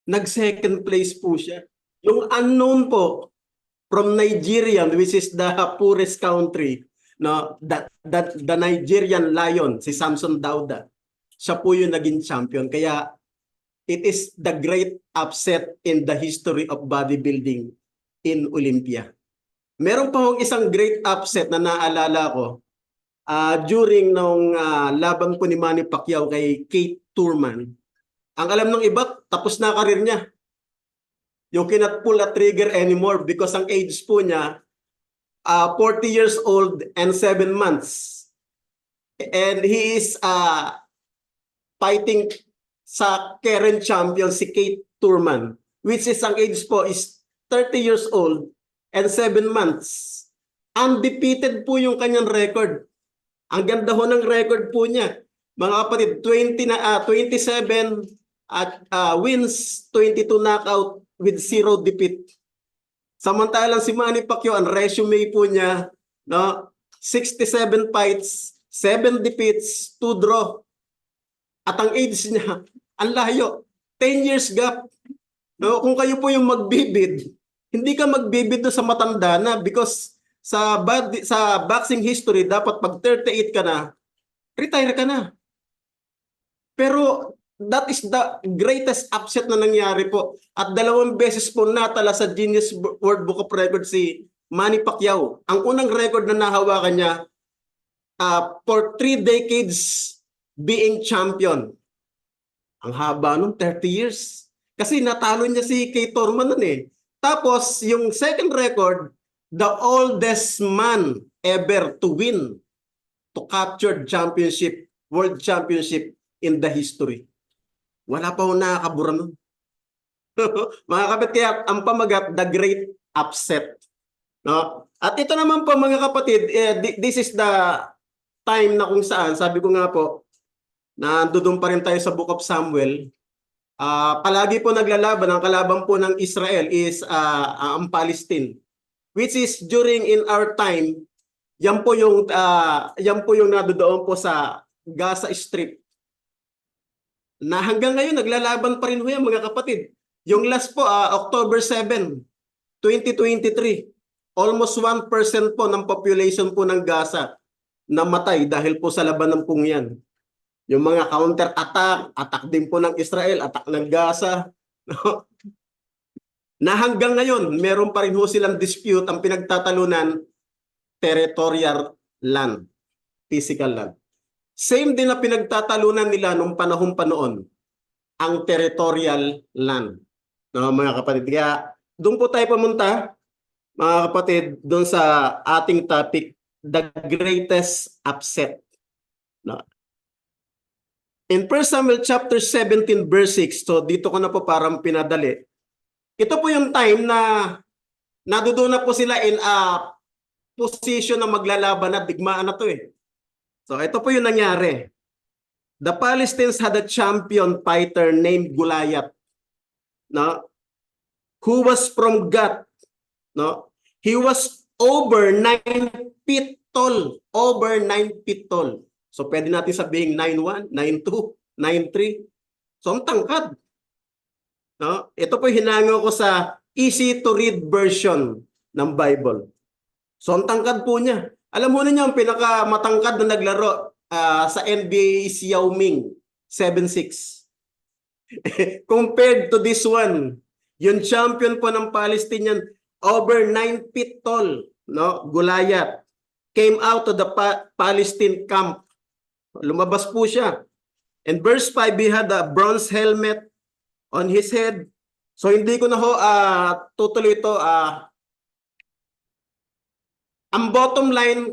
nag-second place po siya. Yung unknown po from Nigeria, which is the poorest country, no, the Nigerian Lion, si Samson Dauda, siya po yung naging champion. Kaya it is the great upset in the history of bodybuilding in Olympia. Meron pa hong isang great upset na naalala ko during nung laban po ni Manny Pacquiao kay Kate Thurman. Ang alam ng iba, tapos na karir niya. You cannot pull a trigger anymore because ang age po niya, 40 years old and 7 months. And he is fighting sa current champion, si Kate Thurman, which is ang age po is 30 years old and 7 months. Undefeated po yung kanyang record. Ang ganda ho ng record po niya. Mga kapatid, 27 wins, 22 knockout with 0 defeat. Samantalang si Manny Pacquiao, ang resume po niya, no, 67 fights, 7 defeats, 2 draw. At ang age niya, ang layo, 10 years gap. No, kung kayo po yung magbibid, hindi ka magbibid sa matanda na because sa boxing history, dapat pag 38 ka na, retire ka na. Pero that is the greatest upset na nangyari po. At 2 beses po natala sa Guinness World Book of Records si Manny Pacquiao. Ang unang record na nahawakan niya, for 3 decades being champion. Ang haba nun, 30 years. Kasi natalo niya si Kate Thurman nun eh. Tapos, yung second record, the oldest man ever to win, to capture championship, world championship in the history. Wala pa akong nakakabura nun. Mga kapatid, kaya ang pamagat, the great upset. No? At ito naman po mga kapatid, this is the time na kung saan, sabi ko nga po, nandoon pa rin tayo sa Book of Samuel. Palagi po naglalaban, ang kalaban po ng Israel is ang Palestine. Which is during in our time, yan po yung nadoon po sa Gaza Strip. Na hanggang ngayon naglalaban pa rin ho yan mga kapatid. Yung last po, October 7, 2023, almost 1% po ng population po ng Gaza namatay dahil po sa labanan pong yan. Yung mga counter-attack, attack din po ng Israel, attack ng Gaza. Na hanggang ngayon, meron pa rin ho silang dispute, ang pinagtatalunan, territorial land, physical land. Same din na pinagtatalunan nila nung panahon pa noon, ang territorial land. No, mga kapatid, kaya doon po tayo pumunta, mga kapatid, doon sa ating topic, the greatest upset. No. In 1 Samuel chapter 17 verse 6, so dito ko na po parang pinadali. Ito po yung time na nadudoon na po sila in a position na maglalaban at digmaan na to eh. So ito po yung nangyari. The Palestinians had a champion fighter named Goliath, no? Who was from Gath, no? He was over 9 feet tall, over 9 feet tall. So pwede natin sabihin 9'1", 9'2", 9'3". So ang tangkad. No? Ito po hinango ko sa easy to read version ng Bible. So ang tangkad po niya. Alam mo niyo ang pinakamatangkad na naglaro sa NBA is Yao Ming, 7'6". Compared to this one, yung champion po ng Palestinian, over 9 feet tall, no? Goliath, came out of the Palestine camp. Lumabas po siya. In verse 5, he had a bronze helmet on his head. So hindi ko na ho tutuloy ito. Ang bottom line,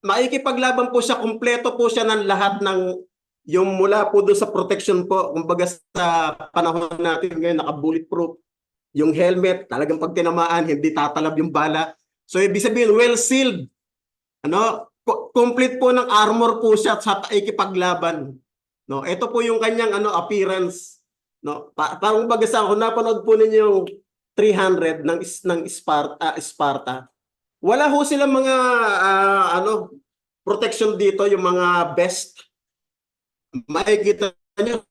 makikipaglaban po siya, kumpleto po siya ng lahat ng yung mula po doon sa protection po. Kumbaga sa panahon natin ngayon, naka-bulletproof. Yung helmet, talagang pag tinamaan, hindi tatalab yung bala. So ibig sabihin, well sealed. Ano? Complete po ng armor po siya sa ikipaglaban. No, ito po yung kanyang appearance, no. Parang bagasa kung napanood po ninyo yung 300 ng Sparta. Wala ho silang mga protection dito, yung mga vest. Makikita niyo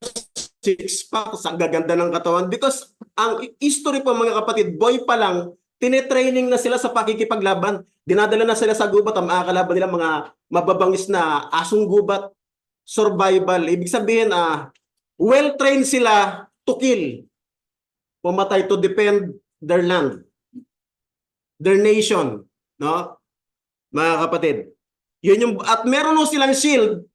six packs, ang gaganda ng katawan. Because ang history po mga kapatid, boy pa lang, tinetraining na sila sa pakikipaglaban. Dinadala na sila sa gubat, ang makakalaban nila mga mababangis na asong gubat, survival. Ibig sabihin, well-trained sila to kill. Pumatay to defend their land, their nation. No? Mga kapatid. Yun yung, at meron ho silang shield.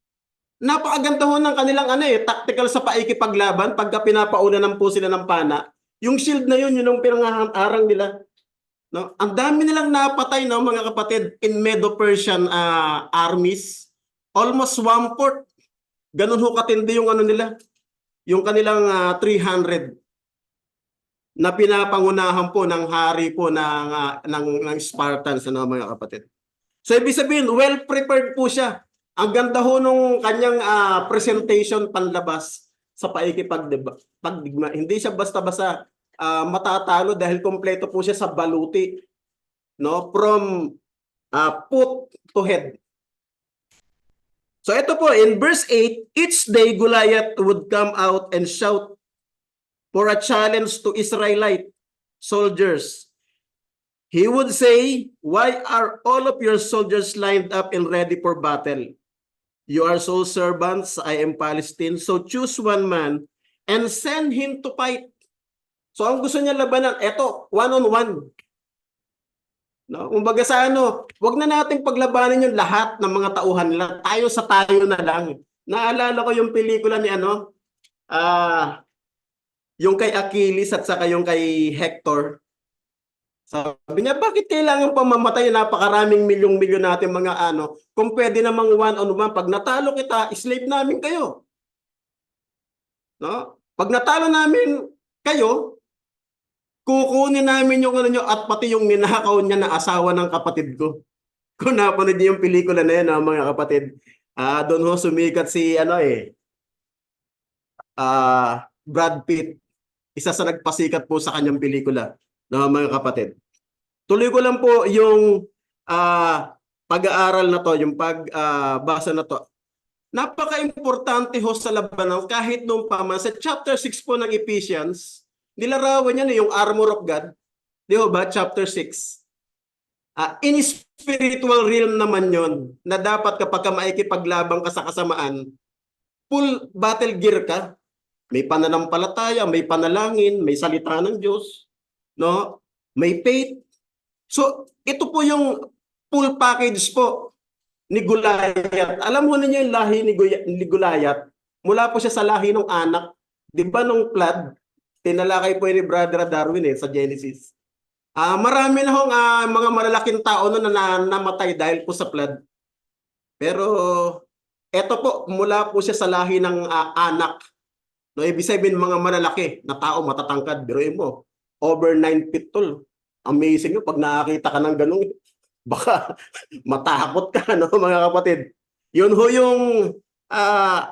Napakaganda ho ng kanilang tactical sa paikipaglaban pagka pinapauna ng po sila ng pana. Yung shield na yun yung pinangaharang nila. No? Ang dami nilang napatay, no, mga kapatid, in Medo-Persian armies. Almost 1/4. Ganun ho katindi yung nila. Yung kanilang 300 na pinapangunahan po ng hari po ng Spartans, mga kapatid. So ibig sabihin, well prepared po siya. Ang ganda ho nung kanyang presentation panlabas sa paikipagdigma. Hindi siya basta-basta matatalo dahil kompleto po siya sa baluti, no, from foot to head. So ito po in verse 8, each day Goliath would come out and shout for a challenge to Israelite soldiers. He would say, "Why are all of your soldiers lined up and ready for battle? You are sole servants, I am Palestine, so choose one man and send him to fight." So ang gusto niya labanan, eto, one-on-one. No? Kumbaga sa wag na nating paglabanan yung lahat ng mga tauhan nila. Tayo sa tayo na lang. Naalala ko yung pelikula ni yung kay Achilles at saka yung kay Hector. Sabi niya, bakit kailangan pa mamatay napakaraming milyong-milyon natin mga kung pwede namang one-on-one, pag natalo kita, slave namin kayo. No? Pag natalo namin kayo, kukunin namin yung nyo at pati yung ninakaw niya na asawa ng kapatid ko. Kung napanood niyo yung pelikula na yan, mga kapatid, doon ho sumikat si Brad Pitt. Isa sa nagpasikat po sa kanyang pelikula, mga kapatid. Tuloy ko lang po yung pag-aaral na to, yung pagbasa na to. Napaka-importante ho sa labanan kahit nung sa chapter 6 po ng Ephesians, nilarawan niya yung armor of God. Di ba? Chapter 6. In spiritual realm naman yon na dapat kapag maikipaglabang ka sa kasamaan, full battle gear ka. May pananampalataya, may panalangin, may salita ng Diyos, no? May faith. So, ito po yung full package po ni Goliath. Alam mo niyo yung lahi ni Goliath? Mula po siya sa lahi ng anak. Di ba nung flood? Tinalakay po ni Brother Darwin sa Genesis. Marami na hong mga malalaking tao na namatay dahil po sa flood. Pero eto po, mula po siya sa lahi ng anak. No, ibig sabihin mga malalaki na tao, matatangkad. Biruin mo, over 9 feet tall. Amazing yun. Pag nakakita ka ng ganun, baka matakot ka, no, mga kapatid. Yun ho yung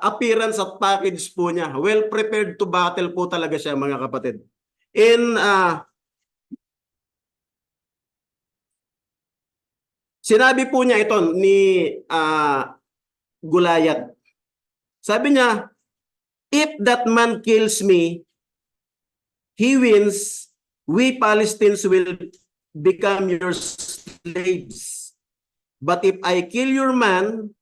appearance at package po niya. Well prepared to battle po talaga siya, mga kapatid. Sinabi po niya ito ni Goliath. Sabi niya, if that man kills me, he wins, we Palestinians will become your slaves. But if I kill your man,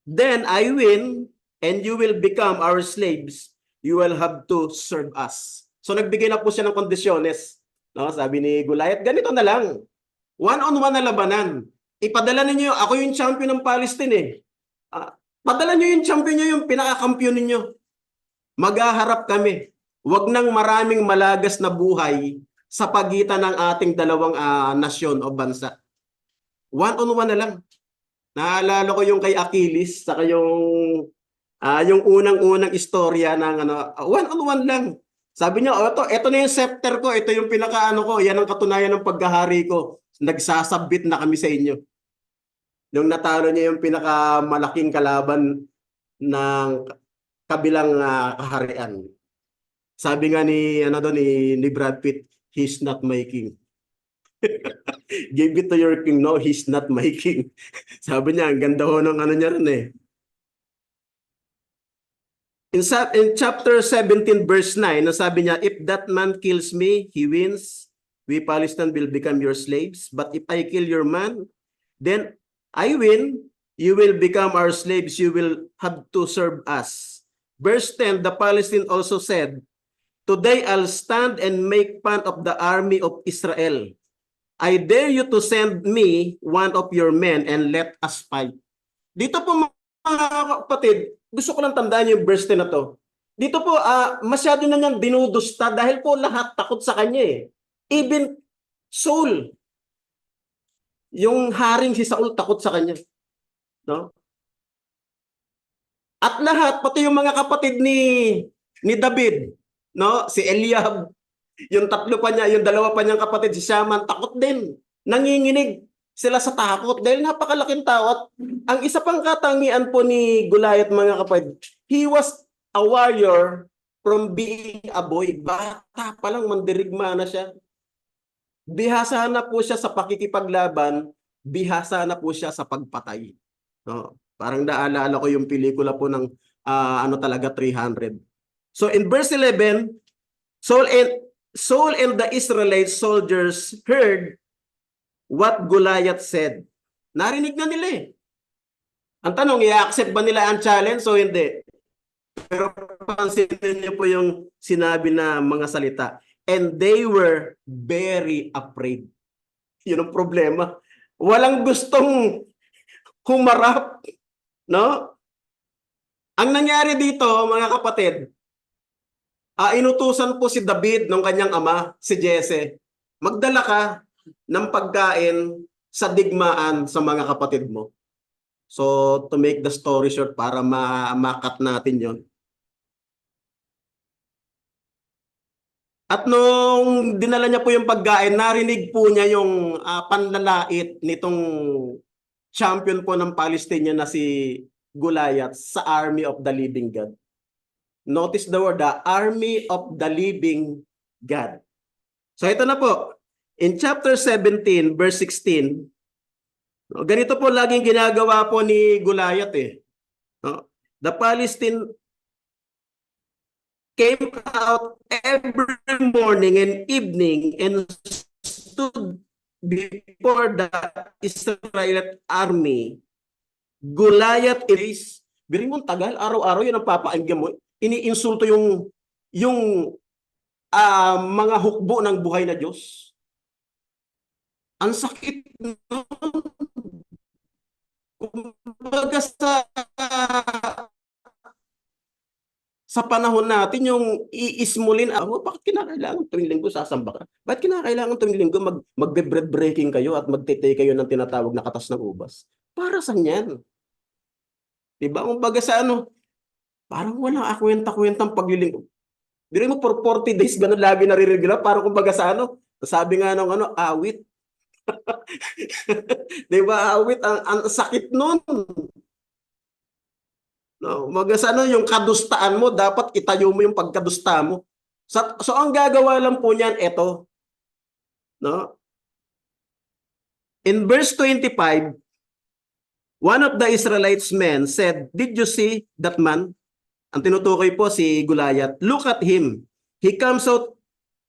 then I win and you will become our slaves. You will have to serve us. So nagbigay na po siya ng kondisyones. No? Sabi ni Goliath, ganito na lang. One-on-one na labanan. Ipadala ninyo, ako yung champion ng Palestine padala nyo yung champion nyo, yung pinaka-kampiyon ninyo. Maghaharap kami. Huwag nang maraming malagas na buhay sa pagitan ng ating dalawang nasyon o bansa. One-on-one na lang. Naalala ko yung kay Achilles, saka yung unang-unang istorya ng one-on-one lang. Sabi niya, ito na yung scepter ko, ito yung pinaka-ko, yan ang katunayan ng pagkahari ko. Nagsasabit na kami sa inyo. Nung natalo niya yung pinakamalaking kalaban ng kabilang kaharian. Sabi nga ni Brad Pitt, he's not my king. Give it to your king. No, he's not my king. Sabi niya, ang ganda ho ng niya rin In chapter 17 verse 9, nasabi niya, if that man kills me, he wins. We Palestine will become your slaves. But if I kill your man, then I win. You will become our slaves. You will have to serve us. Verse 10, the Palestine also said, today I'll stand and make fun of the army of Israel. I dare you to send me one of your men and let us fight. Dito po mga kapatid, gusto ko lang tandaan yung verse 10 na to. Dito po, masyado na niyang dinudusta dahil po lahat takot sa kanya eh. Even Saul, yung haring si Saul takot sa kanya. No? At lahat, pati yung mga kapatid ni David, no? Si Eliab, yung tatlo pa niya, yung dalawa pa niyang kapatid, si Shaman, takot din. Nanginginig sila sa takot dahil napakalaking tao. Ang isa pang katangian po ni Goliath, mga kapatid, he was a warrior from being a boy. Bata pa lang, mandirigma na siya. Bihasa na po siya sa pakikipaglaban, bihasa na po siya sa pagpatay. No? Parang naalala ko yung pelikula po ng ano talaga 300. So in verse 11, Saul and the Israelite soldiers heard what Goliath said. Narinig na nila eh. Ang tanong, i-accept ba nila ang challenge o hindi? Pero pansinin niyo po yung sinabi na mga salita. And they were very afraid. Yun ang problema. Walang gustong humarap. No? Ang nangyari dito, mga kapatid, inutusan po si David ng kanyang ama, si Jesse. Magdala ka ng pagkain sa digmaan sa mga kapatid mo. So, to make the story short, para makat natin yon. At nung dinala niya po yung pagkain, narinig po niya yung panlalait nitong champion po ng Palestine na si Goliath sa army of the living God. Notice the word, the army of the living God. So ito na po, in chapter 17, verse 16, ganito po laging ginagawa po ni Goliath eh. The Palestine came out every morning and evening and stood before the Israelite army. Goliath is, biring mo tagal, araw-araw yun ang papainggan mo. Iniinsulto yung mga hukbo ng buhay na Diyos. Ang sakit nun. Kumbaga sa panahon natin, yung iismulin, bakit kinakailangan tuwing linggo sasamba ka? Bakit kinakailangan tuwing linggo magbe-bread breaking kayo at magte-take kayo ng tinatawag na katas ng ubas? Para saan yan? Diba? Kumbaga sa parang walang akwenta-kwentang paglilinggo. Diri mo for 40 days, ganun lagi naririnig na, parang kumbaga sa sabi nga ng awit. Diba, awit, ang sakit nun. No, magasano yung kadustaan mo, dapat itayo mo yung pagkadusta mo. So ang gagawa lang po niyan ito. No? In verse 25, one of the Israelites men said, "Did you see that man?" Ang tinutukoy po si Goliath. "Look at him. He comes out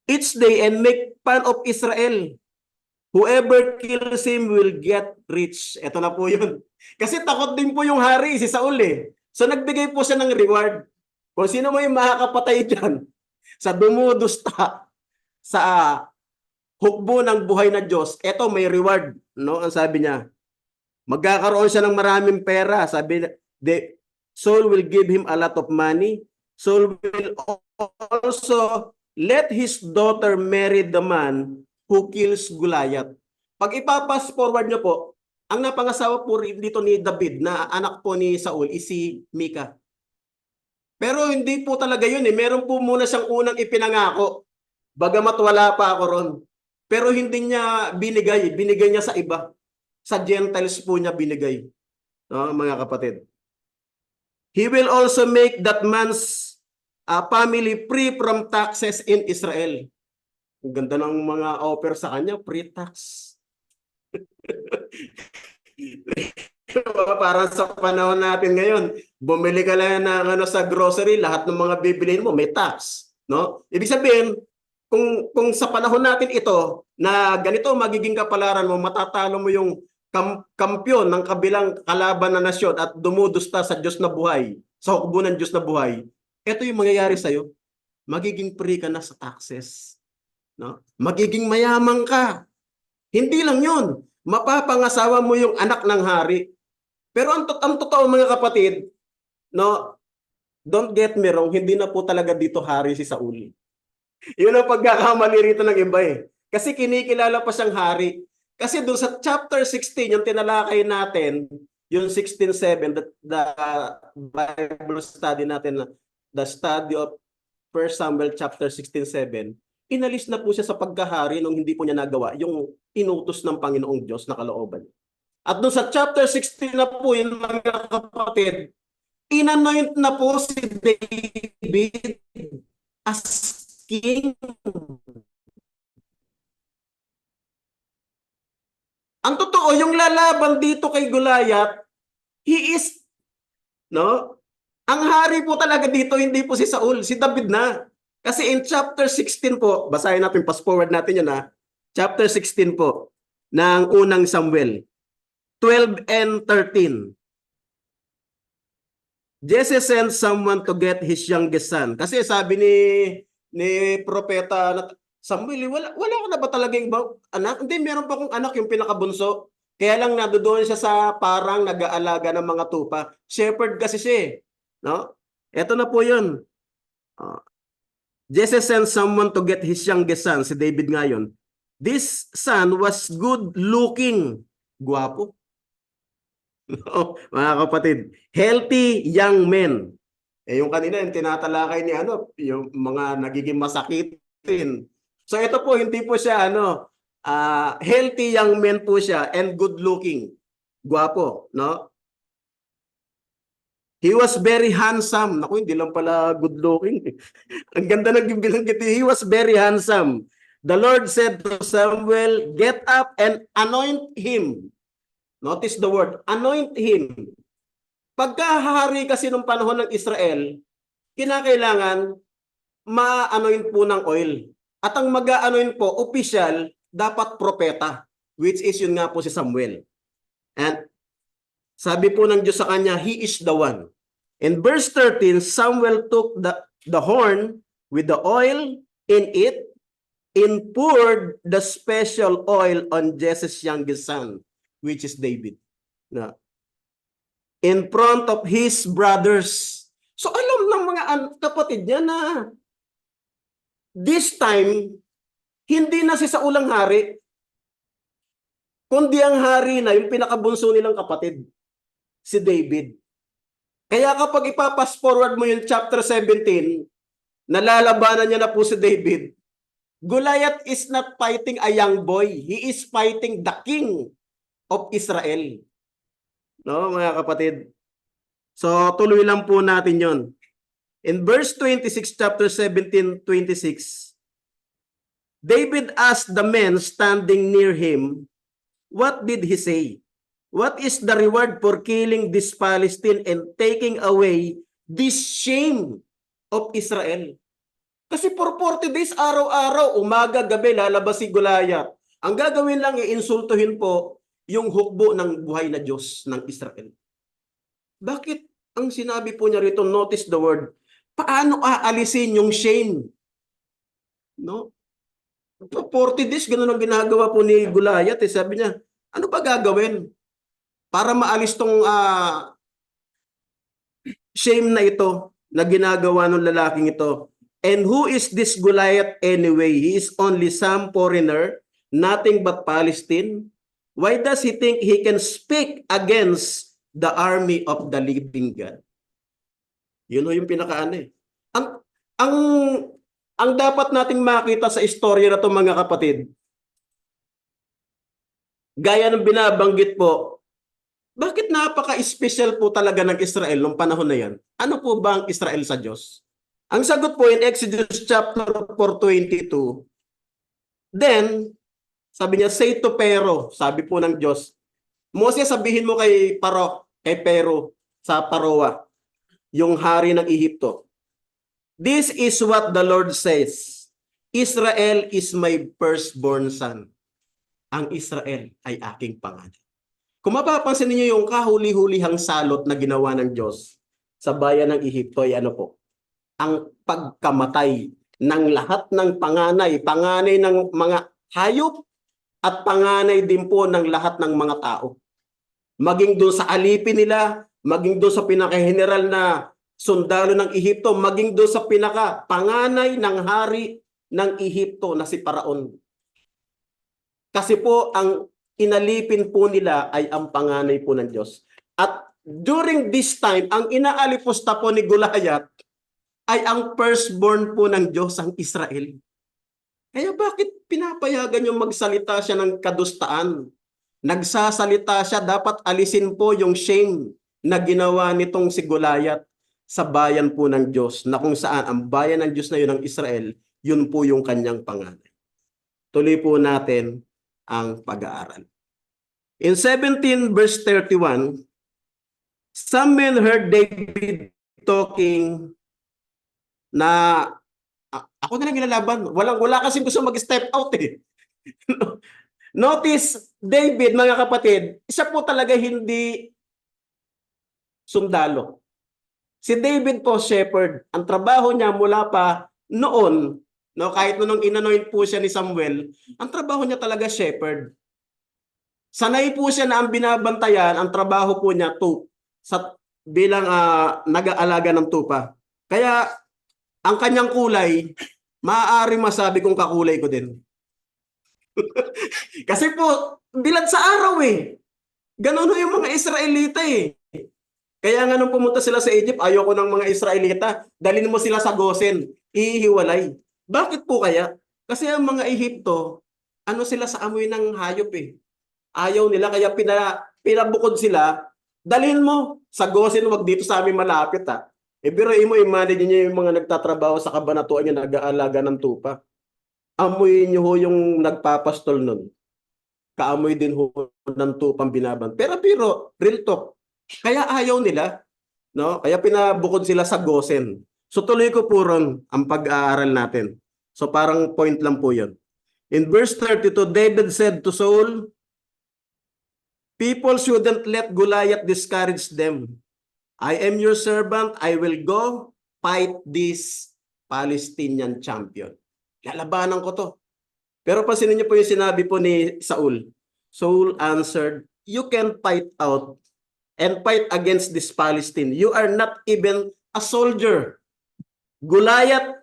each day and make fun of Israel. Whoever kills him will get rich." Ito na po yun. Kasi takot din po yung hari, si Saul eh. So nagbigay po siya ng reward. Kung sino mo yung makakapatay dyan sa dumudusta sa hukbo ng buhay na Diyos, eto may reward. No? Ang sabi niya, magkakaroon siya ng maraming pera. Sabi, Saul will give him a lot of money. Saul will also let his daughter marry the man who kills Goliath. Pag ipapass forward niyo po, ang napangasawa po rin dito ni David na anak po ni Saul is si Mika. Pero hindi po talaga yun eh. Meron po muna siyang unang ipinangako. Bagamat wala pa ako ron. Pero hindi niya binigay. Binigay niya sa iba. Sa Gentiles po niya binigay. Mga kapatid. He will also make that man's family free from taxes in Israel. Ang ganda ng mga offer sa kanya, free tax. Parang sa panahon natin ngayon, bumili ka lang ng ano sa grocery, lahat ng mga bibilihin mo may tax, no? Ibig sabihin, kung sa panahon natin ito na ganito magiging kapalaran mo, matatalo mo yung kampyon ng kabilang kalaban na nasyon at dumudusta sa Diyos na buhay, sa hukbo ng Diyos na buhay. Ito yung mangyayari sa iyo. Magiging free ka na sa taxes, no? Magiging mayaman ka. Hindi lang 'yun. Mapapangasawa mo yung anak ng hari. Pero ang totoo mga kapatid, no, don't get me wrong, hindi na po talaga dito hari si Saul. Yun ang pagkakamali rito ng iba eh. Kasi kinikilala pa siyang hari. Kasi doon sa chapter 16, yung tinalakay natin, yung 16:7, the Bible study natin, the study of 1 Samuel chapter 16:7, inalis na po siya sa pagkahari nung hindi po niya nagawa yung inutos ng Panginoong Diyos na kalooban. At doon sa chapter 16 na po yun mga kapatid, inanoint na po si David as king. Ang totoo, yung lalaban dito kay Goliath, he is, no? Ang hari po talaga dito, hindi po si Saul, si David na. Kasi in chapter 16 po, basahin natin, fast forward natin yun ha. Chapter 16 po, ng unang Samuel, 12 and 13. Jesse sent someone to get his youngest son. Kasi sabi ni propeta Samuel, wala ka na ba talagang ibang anak? Hindi, meron pa akong anak, yung pinakabunso. Kaya lang nadoon siya sa parang nag-aalaga ng mga tupa. Shepherd kasi siya eh. No? Ito na po yun. Jesse sent someone to get his youngest son, si David ngayon. This son was good looking. Guwapo. No, mga kapatid, healthy young men. Eh yung kanina yung tinatalakay ni yung mga nagiging masakitin. So ito po hindi po siya healthy young men po siya and good looking. Guwapo, no? He was very handsome. Naku, hindi lang pala good looking. Ang ganda ng bilanggit. He was very handsome. The Lord said to Samuel, "Get up and anoint him." Notice the word, anoint him. Pagkahari kasi nung panahon ng Israel, kinakailangan ma-anoint po ng oil. At ang mag-anoint po, official, dapat propeta, which is yun nga po si Samuel. And sabi po ng Diyos sa kanya, he is the one. In verse 13, Samuel took the horn with the oil in it and poured the special oil on Jesse's youngest son, which is David, na in front of his brothers. So alam ng mga kapatid niya na this time, hindi na si Saul ang hari, kundi ang hari na yung pinakabunso nilang kapatid, si David. Kaya kapag ipapas forward mo yung chapter 17, nalalabanan niya na po si David. Goliath is not fighting a young boy. He is fighting the king of Israel. No, mga kapatid. So, tuloy lang po natin yon. In verse 26, chapter 17, 26, David asked the men standing near him, what did he say? What is the reward for killing this Palestine and taking away this shame of Israel? Kasi for 40 days, araw-araw, umaga, gabi, lalabas si Goliath. Ang gagawin lang, iinsultuhin po yung hukbo ng buhay na Diyos ng Israel. Bakit ang sinabi po niya rito, notice the word, paano aalisin yung shame? No? 40 days, ganun ang ginagawa po ni Goliath. Sabi niya, ano ba gagawin para maalis tong shame na ito na ginagawa ng lalaking ito? And who is this Goliath anyway? He is only some foreigner, nothing but Palestine. Why does he think he can speak against the army of the living God? Yun o yung pinakaano eh. Ang dapat nating makita sa istorya na ito mga kapatid, gaya ng binabanggit po, bakit napaka-special po talaga ng Israel nung panahon na yan? Ano po ba ang Israel sa Diyos? Ang sagot po in Exodus chapter 4:22, then, sabi niya, say to Pharaoh, sabi po ng Diyos, Moses, sabihin mo kay Pero sa Paroa, yung hari ng Ehipto. This is what the Lord says. Israel is my firstborn son. Ang Israel ay aking pangalan. Kung mapapansin niyo yung kahuli-hulihang salot na ginawa ng Diyos sa bayan ng Ehipto ay ano po? Ang pagkamatay ng lahat ng panganay ng mga hayop at panganay din po ng lahat ng mga tao. Maging doon sa alipin nila, maging doon sa pinaka-general na sundalo ng Ehipto, maging doon sa pinaka-panganay ng hari ng Ehipto na si Paraon. Kasi po ang inalipin po nila ay ang panganay po ng Diyos. At during this time, ang inaalipusta po ni Goliath ay ang firstborn po ng Diyos, ang Israel. Kaya bakit pinapayagan yung magsalita siya ng kadustaan? Nagsasalita siya, dapat alisin po yung shame na ginawa nitong si Goliath sa bayan po ng Diyos, na kung saan ang bayan ng Diyos na yun, ang Israel, yun po yung kanyang panganay. Tuloy po natin ang pag-aaral. In 17 verse 31, some men heard David talking na ako na lang ilalaban. Wala kasing gusto mag-step out eh. Notice, David, mga kapatid, isa po talaga hindi sundalo. Si David po, shepherd. Ang trabaho niya mula pa noon, no, kahit nung inanoint po siya ni Samuel, ang trabaho niya talaga shepherd. Sanay po siya na ang binabantayan, ang trabaho po niya bilang nag-aalaga ng tupa. Kaya ang kanyang kulay, maaari masabi kong kakulay ko din. Kasi po, bilad sa araw eh. Ganun yung mga Israelita eh. Kaya nga nung pumunta sila sa Egypt, ayoko ng mga Israelita, dalhin mo sila sa Gosen, ihiwalay. Bakit po kaya? Kasi ang mga Ehipto, ano sila sa amoy ng hayop eh. Ayaw nila, kaya pinabukod sila, dalhin mo sa Gosen, wag dito sa amin malapit ha. Pero i-manage niyo yung mga nagtatrabaho sa kabanatuan niya, nag-aalaga ng tupa. Amoy niyo ho yung nagpapastol nun. Kaamoy din ho ng tupang binaban. Pero real talk. Kaya ayaw nila, no? Kaya pinabukod sila sa Gosen. So tuloy ko po ron ang pag-aaral natin. So parang point lang po 'yon. In verse 32, David said to Saul, people shouldn't let Goliath discourage them. I am your servant, I will go fight this Palestinian champion. Lalabanan ko to. Pero pansinin niyo po yung sinabi po ni Saul. Saul answered, you can fight out and fight against this Palestine. You are not even a soldier. Goliath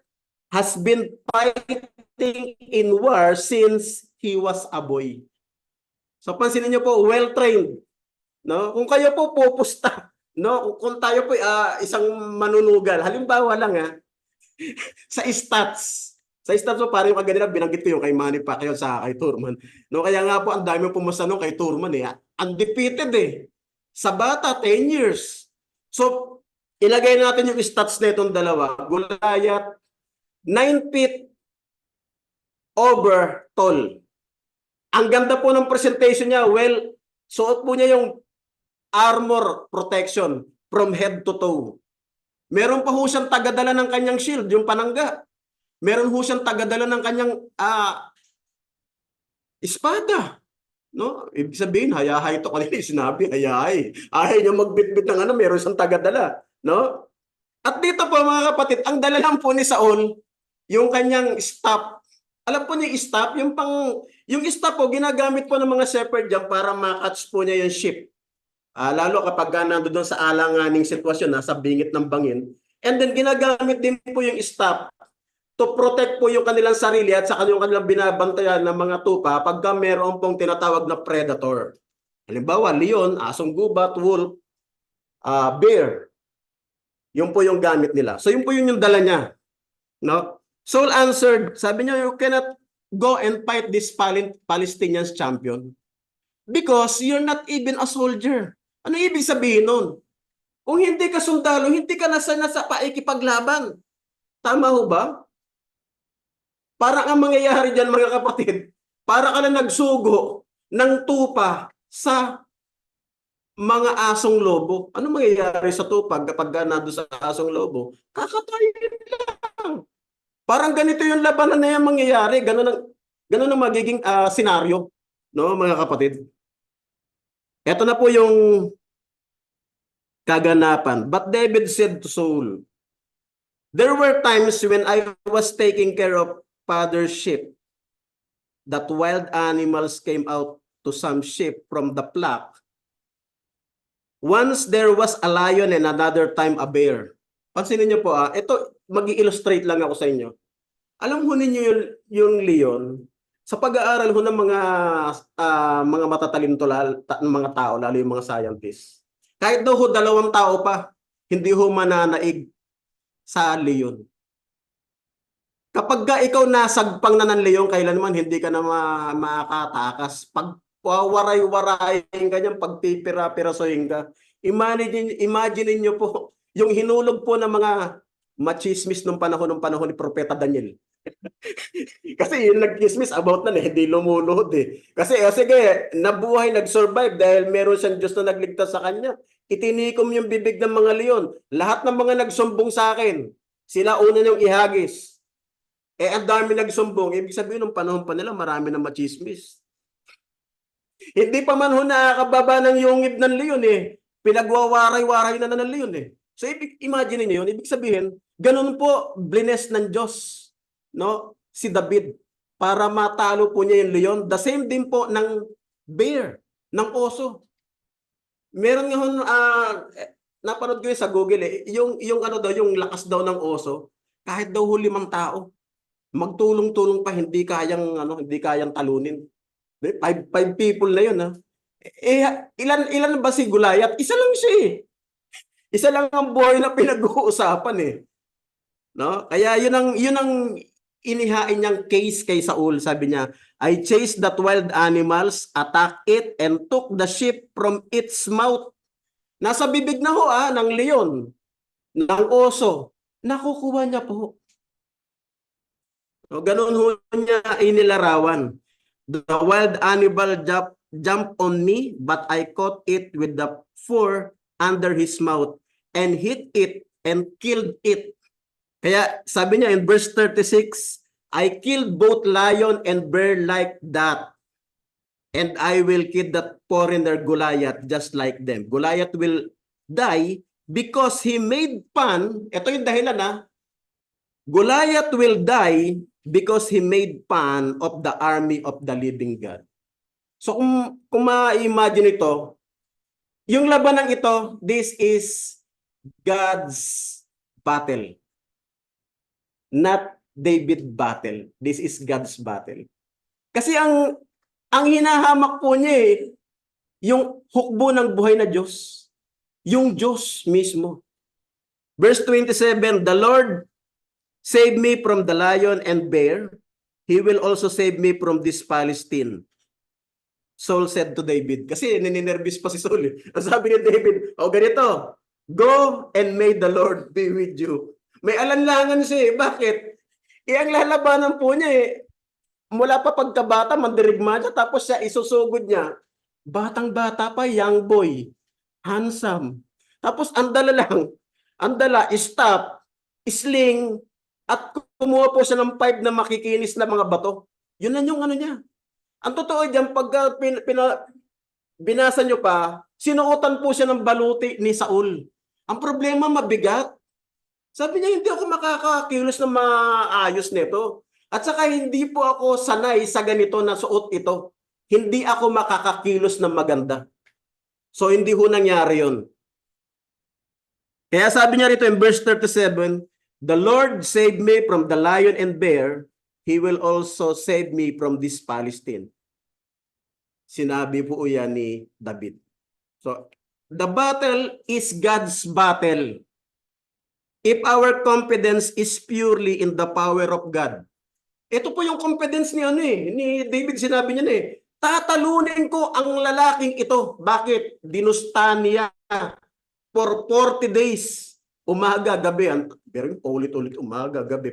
has been fighting in war since he was a boy. So pansinin niyo po, well-trained. No? Kung kayo po pupusta, no? Kung tayo po isang manunugal, halimbawa lang sa stats. Sa stats po, parang yung kaganila, binanggit ko yung kay Manny Pacquiao sa kay Thurman. No, kaya nga po, ang dami pumasa nung kay Thurman eh. Undefeated eh. Sa bata, 10 years. So, ilagay natin yung stats na itong dalawa. Goliath, 9 feet over tall. Ang ganda po ng presentation niya. Well, suot po niya yung armor protection from head to toe. Meron pa ho siyang tagadala ng kanyang shield, yung panangga. Meron ho siyang tagadala ng kanyang espada. No? Ibig sabihin, hayahay ito kanina sinabi, hayahay. Ayaw niya magbitbit ng meron siyang tagadala. No? At dito po mga kapatid, ang dala lang po ni Saul, yung kanyang staff. Alam po niyo yung staff? Yung staff po, ginagamit po ng mga shepherd dyan para makatch po niya yung sheep. Lalo kapag nandoon sa alanganing sitwasyon, nasa bingit ng bangin. And then ginagamit din po yung staff to protect po yung kanilang sarili at sa kanilang binabantayan ng mga tupa pagka meron pong tinatawag na predator. Halimbawa, leon, asong gubat, wolf, bear. Yun po yung gamit nila. So yun po yung dala niya. No? Saul answered, sabi niya, you cannot go and fight this Palestinian champion because you're not even a soldier. Ano ibig sabihin nun? Kung hindi ka sundalo, hindi ka nasa paikipaglaban. Tama ho ba? Parang ang mangyayari dyan mga kapatid, para ka na nagsugo ng tupa sa mga asong lobo. Ano mangyayari sa tupag kapag nando sa asong lobo? Kakatayin lang. Parang ganito yung labanan na yan mangyayari. Ganun ang magiging senaryo, no, mga kapatid. Ito na po yung kaganapan. But David said to Saul, there were times when I was taking care of father's sheep, that wild animals came out to some sheep from the flock. Once there was a lion and another time a bear. Pansinin niyo po, ito mag-i-illustrate lang ako sa inyo. Alam ho ninyo yung leon, sa pag-aaral ho ng mga mga tao, lalo yung mga scientists. Kahit daw ho 2 tao pa, hindi ho mananaig sa leon. Kapag ka ikaw nasagpang na ng leon, kailanman hindi ka na makatakas. Pag waray-warayin ka niyan, pagpipira-pirasohin ka. Imagine niyo po, yung hinulog po ng mga machismis nung panahon ni Propeta Daniel. Kasi yung nag-chismis about na hindi lumulod eh. Kasi sige, nabuhay, nag-survive dahil meron siyang Diyos na nagligtas sa kanya. Itinikom yung bibig ng mga leon. Lahat ng mga nagsumbong sa akin, sila una niyong ihagis. Ang dami nagsumbong. Ibig sabihin, nung panahon pa nila, marami na machismis. Hindi pa man ho nakakababa ng yungib ng leon eh. Pinagwawaray-waray na ng leon eh. So, imagine niyo yun. Ibig sabihin, ganun po, blines ng Diyos, no? Si David, para matalo po niya yung leon. The same din po ng bear, ng oso. Meron nga napanood ko yun sa Google eh. Yung ano daw, yung lakas daw ng oso, kahit daw 5 tao, magtulong-tulong pa hindi kayang talunin. Five people na yun ilan ba si Goliath? Isa lang siya eh. Isa lang ang buhay na pinag-uusapan eh. No? Kaya yun ang inihain niyang case kay Saul. Sabi niya, I chased that wild animals, attacked it, and took the sheep from its mouth. Nasa bibig na ho ng leon, ng oso. Nakukuha niya po. O, ganun ho niya inilarawan. The wild animal jumped on me, but I caught it with the fur under his mouth and hit it and killed it. Kaya sabi niya in verse 36, I killed both lion and bear like that. And I will kill that foreigner Goliath just like them. Goliath will die because he made fun. Ito yung dahilan Goliath will die because he made fun of the army of the living God. So kung ma-imagine ito, yung labanan ito, this is God's battle. Not David's battle. This is God's battle. Kasi ang hinahamak po niya yung hukbo ng buhay na Diyos. Yung Diyos mismo. Verse 27, the Lord save me from the lion and bear. He will also save me from this Palestine. Saul said to David. Kasi nininervous pa si Saul. Ang sabi ni David, ganito, go and may the Lord be with you. May alanlangan siya Bakit? Ang lalabanan po niya mula pa pagkabata, mandirigma siya, tapos siya isusugod niya. Batang-bata pa, young boy, handsome. Tapos andala, stop, sling, at kumuha po siya ng 5 na makikinis na mga bato. Yun lang yung niya. Ang totoo diyan, pag binasa nyo pa, sinuotan po siya ng baluti ni Saul. Ang problema, mabigat. Sabi niya, hindi ako makakakilos na maayos nito. At saka hindi po ako sanay sa ganito na suot ito. Hindi ako makakakilos na maganda. So hindi ho nangyari yun. Kaya sabi niya rito in verse 37, the Lord saved me from the lion and bear, He will also save me from this Palestine. Sinabi po yan ni David. So, the battle is God's battle. If our confidence is purely in the power of God. Ito po yung confidence ni David, sinabi niya tatalunin ko ang lalaking ito. Bakit? Dinusta niya for 40 days. Umaga, gabi. Pero ulit-ulit, umaga, gabi.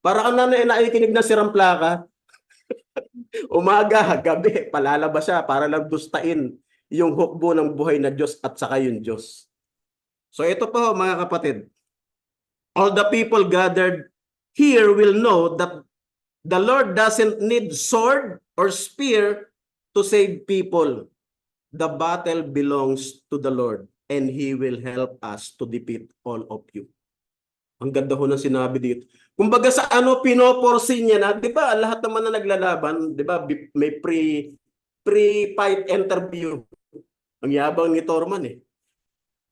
Parang nakikinig na sirang plaka. Umaga, gabi, palalabas siya para lang dustain yung hukbo ng buhay na Diyos at saka yung Diyos. So ito po mga kapatid, all the people gathered here will know that the Lord doesn't need sword or spear to save people. The battle belongs to the Lord and He will help us to defeat all of you. Ang ganda ho ng sinabi dito. Kumbaga sa ano pinoporsin niya na, 'di ba? Lahat naman na naglalaban, 'di ba? May pre-fight interview. Ang yabang ni Thurman eh.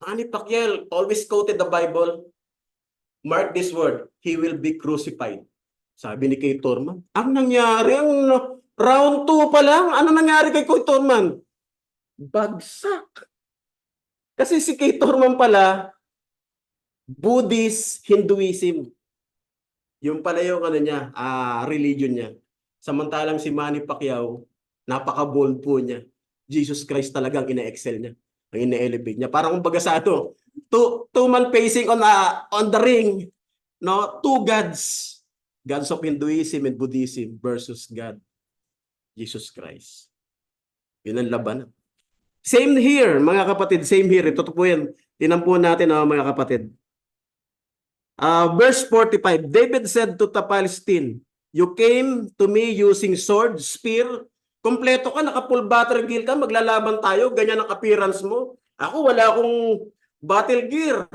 Manny Pacquiao always quoted the Bible. Mark this word, he will be crucified. Sabi ni Kay Thurman. Ang nangyari, ang round 2 pa lang, ano nangyari kay Kay Thurman? Bagsak. Kasi si Kay Thurman pala, Buddhist, Hinduism. Yung pala yung ano niya, religion niya. Samantalang si Manny Pacquiao, napaka-bold po niya. Jesus Christ talagang ina-excel niya. Ang ina-elevate niya. Parang kumbaga sa ito, two man facing on the ring, no? Two gods. Gods of Hinduism and Buddhism versus God, Jesus Christ. Yun ang laban. Same here, mga kapatid. Same here. Ito po yan. Tinan po natin, mga kapatid. Verse 45, David said to the Palestine, you came to me using sword, spear. Kompleto ka, naka-full battle gear ka, maglalaban tayo, ganyan ang appearance mo. Ako, wala akong battle gear.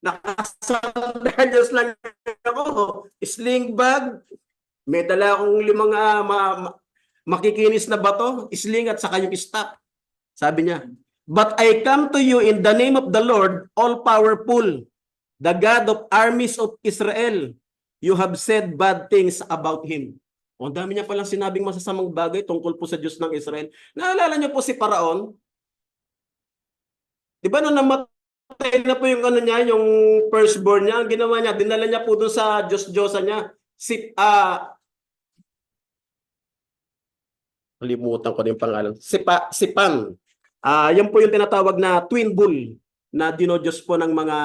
Nakasandalyas lang ako, sling bag, may dala akong 5 makikinis na bato, sling at saka yung staff. Sabi niya, but I come to you in the name of the Lord, all-powerful, the God of armies of Israel. You have said bad things about Him. O, ang dami niya palang sinabing masasamang bagay tungkol po sa Diyos ng Israel. Naalala niyo po si Paraon? Di ba nung namatay na po yung ano niya, yung firstborn niya, ang ginawa niya, dinala niya po doon sa Diyos-Diyosa niya. Kalimutan ko na yung pangalan. Si Pan. Yan po yung tinatawag na twin bull na dinodiyos po ng mga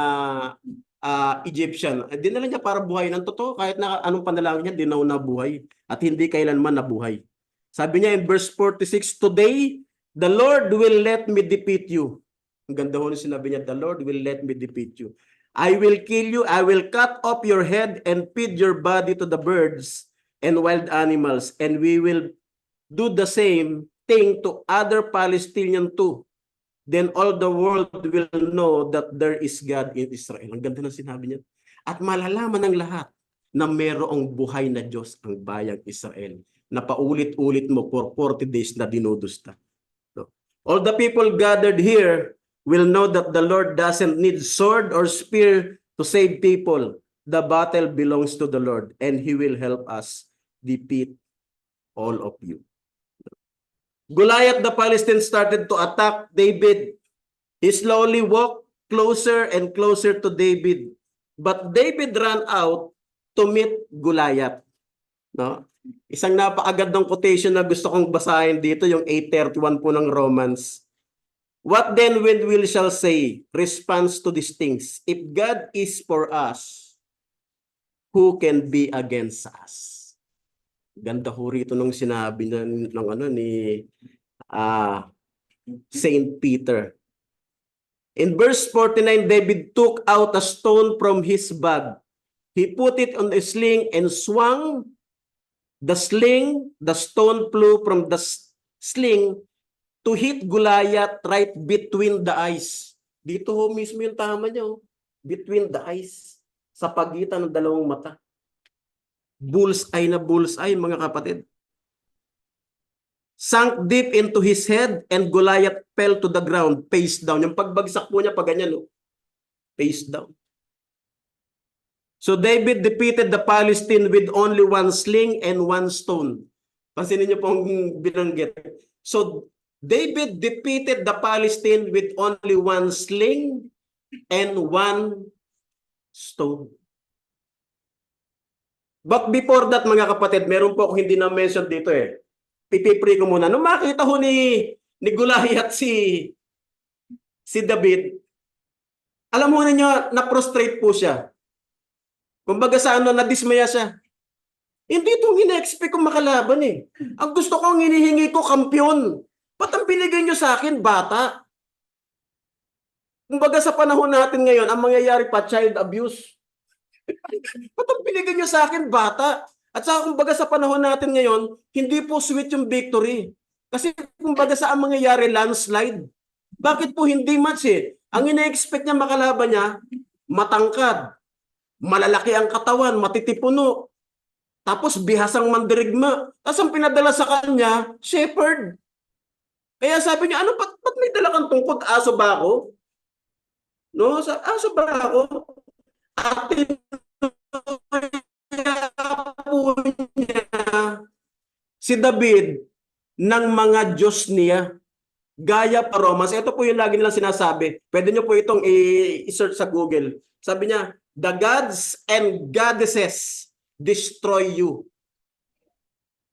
Egyptian. Dinala niya para buhay ng totoo. Kahit na anong panalangin niya, di na nabuhay. At hindi kailanman nabuhay. Sabi niya in verse 46, today, the Lord will let me defeat you. Ang ganda ho na sinabi niya, the Lord will let me defeat you. I will kill you, I will cut off your head and feed your body to the birds and wild animals, and we will do the same thing to other Palestinian too. Then all the world will know that there is God in Israel. Ang ganda ng sinabi niya. At malalaman ng lahat na mayroong buhay na Diyos ang bayang Israel na paulit-ulit mo for 40 days na dinudusta. So, all the people gathered here will know that the Lord doesn't need sword or spear to save people. The battle belongs to the Lord and He will help us defeat all of you. Goliath the Philistine started to attack David. He slowly walked closer and closer to David. But David ran out to meet Goliath. No? Isang napakagandang quotation na gusto kong basahin dito, yung 8:31 po ng Romans. What then when we shall say, response to these things? If God is for us, who can be against us? Ganda ho rito nung sinabi ni Saint Peter. In verse 49, David took out a stone from his bag. He put it on a sling and swung the sling. The stone flew from the sling to hit Goliath right between the eyes. Dito ho mismo yung tama niya. Between the eyes. Sa pagitan ng dalawang mata. Bullseye na bullseye, mga kapatid. Sank deep into his head and Goliath fell to the ground, face down. Yung pagbagsak po niya, pag ganyan, face down. So David defeated the Palestine with only 1 sling and 1 stone. Pansinin niyo pong binanggit. So David defeated the Palestine with only 1 sling and 1 stone. But before that, mga kapatid, meron po akong hindi na-mention dito eh. Pipipray ko muna. Nung makita ho ni Goliath si David, alam mo niyo, na-prostrate po siya. Kumbaga sa nadismaya siya. Hindi itong ina-expect kong makalaban eh. Ang gusto ko, ang hinihingi ko, kampiyon. Ba't ang binigay nyo sa akin, bata? Kumbaga sa panahon natin ngayon, ang mangyayari pa, child abuse. Ba't ang binigay nyo sa akin, bata? At saka kumbaga sa panahon natin ngayon, hindi po sweet yung victory. Kasi kumbaga sa ang mangyayari, landslide. Bakit po hindi match eh? Ang ina-expect niya makalaban niya, matangkad, malalaki ang katawan, matitipuno, tapos bihasang mandirigma. Tapos ang pinadala sa kanya, shepherd. Kaya sabi niya, ano, ba't may dala kang tungkod? Aso ba ako? No, aso ba ako? At po niya si David ng mga Diyos niya. Gaya pa Romans. Ito po yung lagi nilang sinasabi. Pwede nyo po itong i-search sa Google. Sabi niya, the gods and goddesses destroy you.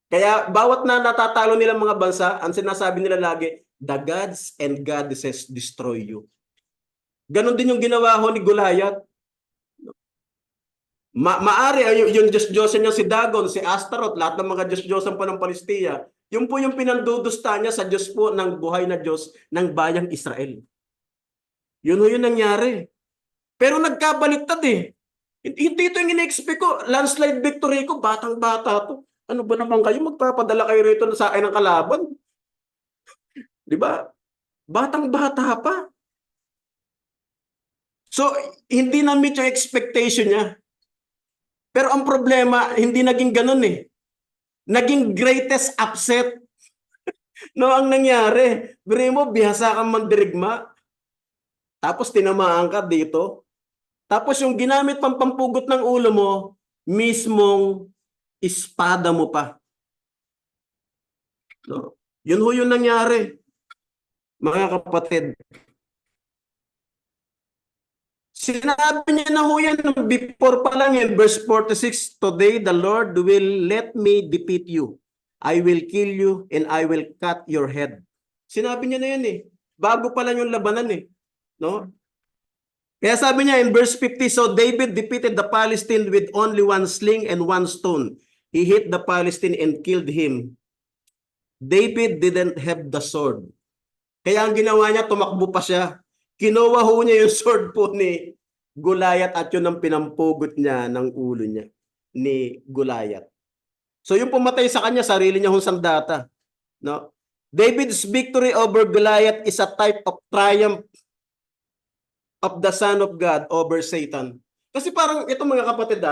Kaya bawat na natatalo nilang mga bansa, ang sinasabi nila lagi, the gods and goddesses destroy you. Ganon din yung ginawa ho ni Goliath. Maari yung Diyos-Diyosan niya si Dagon, si Astaroth, lahat ng mga Diyos-Diyosan pa ng Palestia. Yun po yung pinandudusta niya sa Diyos po ng buhay na Diyos ng bayang Israel. Yun ho yung nangyari. Pero nagkabaliktad eh. Hindi ito yung ina-expect ko. Landslide victory ko, batang-bata to. Ano ba naman kayo? Magpapadala kayo rito sa akin ng kalaban. Di ba? Batang-bata pa. So, hindi na-meet yung expectation niya. Pero ang problema, hindi naging ganun eh. Naging greatest upset. No, ang nangyari, biro mo, bihasa kang mandirigma. Tapos tinamaan ka dito. Tapos yung ginamit pang pampugot ng ulo mo, mismong espada mo pa. No? Yun ho yung nangyari, mga kapatid. Sinabi niya na ho yan before pa lang yan, verse 46, today the Lord will let me defeat you. I will kill you and I will cut your head. Sinabi niya na yan eh. Bago pa lang yung labanan eh. No? Kaya sabi niya in verse 50, so David defeated the Philistine with only one sling and one stone. He hit the Philistine and killed him. David didn't have the sword. Kaya ang ginawa niya, tumakbo pa siya. Kinuha ho niya yung sword po ni Goliath at yun ang pinampugot niya ng ulo niya ni Goliath. So yung pumatay sa kanya, sarili niya hong sandata. No? David's victory over Goliath is a type of triumph of the Son of God over Satan. Kasi parang ito mga kapatid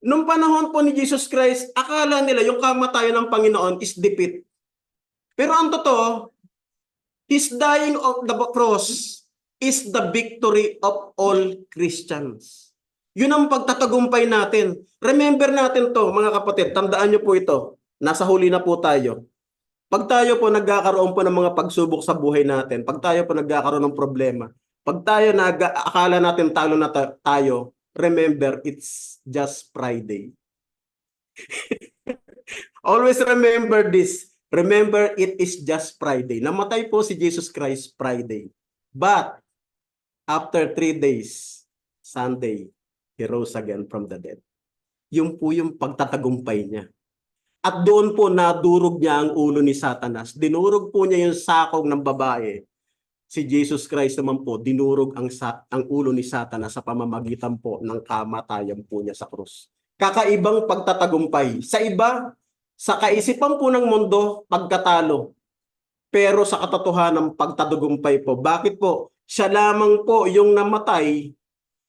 nung panahon po ni Jesus Christ, akala nila yung kamatayan ng Panginoon is defeat. Pero ang totoo, His dying of the cross is the victory of all Christians. Yun ang pagtatagumpay natin. Remember natin to mga kapatid, tandaan nyo po ito. Nasa huli na po tayo. Pag tayo po nagkakaroon po ng mga pagsubok sa buhay natin, pag tayo po nagkakaroon ng problema, pag tayo akala natin talo na tayo, remember, it's just Friday. Always remember this. Remember, it is just Friday. Namatay po si Jesus Christ Friday. But, after 3 days, Sunday, He rose again from the dead. Yung po yung pagtatagumpay niya. At doon po nadurog niya ang ulo ni Satanas. Dinurog po niya yung sakong ng babae. Si Jesus Christ naman po, dinurog ang ulo ni Satanas sa pamamagitan po ng kamatayan po niya sa krus. Kakaibang pagtatagumpay. Sa iba, sa kaisipan po ng mundo, pagkatalo. Pero sa katotohanan, pagtatagumpay po. Bakit po? Siya lamang po yung namatay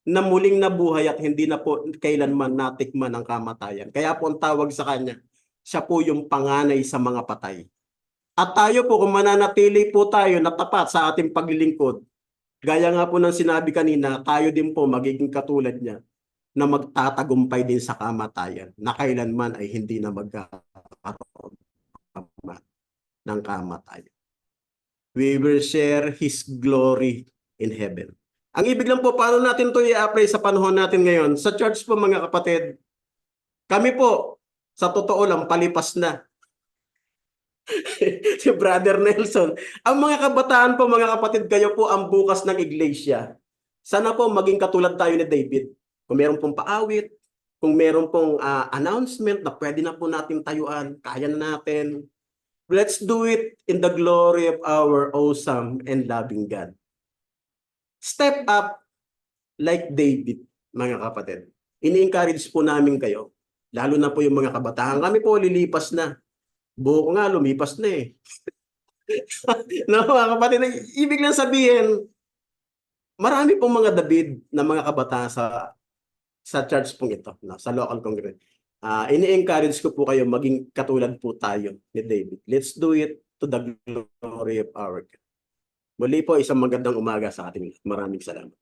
na muling nabuhay at hindi na po kailanman natikman ang kamatayan. Kaya po ang tawag sa kanya, siya po yung panganay sa mga patay. At tayo po, kung mananatili po tayo na tapat sa ating paglilingkod, gaya nga po ng sinabi kanina, tayo din po magiging katulad niya na magtatagumpay din sa kamatayan na kailanman ay hindi na magkakaroon ng kamatayan. We will share His glory in heaven. Ang ibig lang po, paano natin ito i-apply sa panahon natin ngayon? Sa church po mga kapatid, kami po, sa totoo lang, palipas na. Si Brother Nelson. Ang mga kabataan po, mga kapatid, kayo po ang bukas ng iglesia. Sana po maging katulad tayo ni David. Kung meron pong paawit, kung meron pong announcement na pwede na po natin tayuan, kaya na natin. Let's do it in the glory of our awesome and loving God. Step up like David, mga kapatid. Ini-encourage po namin kayo, lalo na po yung mga kabataan. Kami po lilipas na. Buho ko nga, lumipas na eh. No, mga kapatid, ibig lang sabihin, marami pong mga David na mga kabataan sa church pong ito, no, sa local congress. Ini-encourage ko po kayo maging katulad po tayo ni David. Let's do it to the glory of our God. Muli po, isang magandang umaga sa ating. Maraming salamat.